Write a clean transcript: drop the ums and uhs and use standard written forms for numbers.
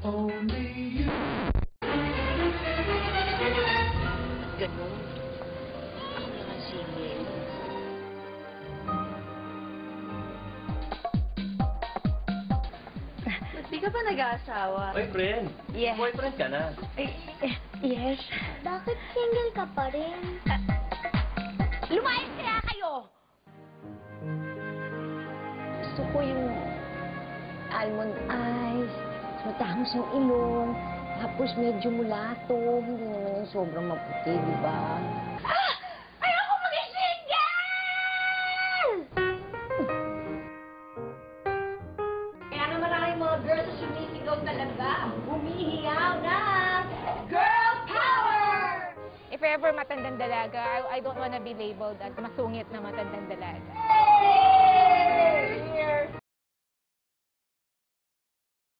Only you. Ganun. Ako lang ang singil. Di ka pa nag-aasawa? Boyfriend? Yes. Boyfriend ka na. Yes. Bakit single ka pa rin? Lumayas kaya kayo! Gusto ko yung almond eyes, matangos yung ilong, tapos medyo mulato, hindi naman yung sobrang maputi, di ba? Ayoko maging single! Kaya naman maraming mga girls na sumisigaw talaga, humihiyaw na girl power! If ever matandang dalaga, I don't wanna be labeled as masungit na matandang dalaga.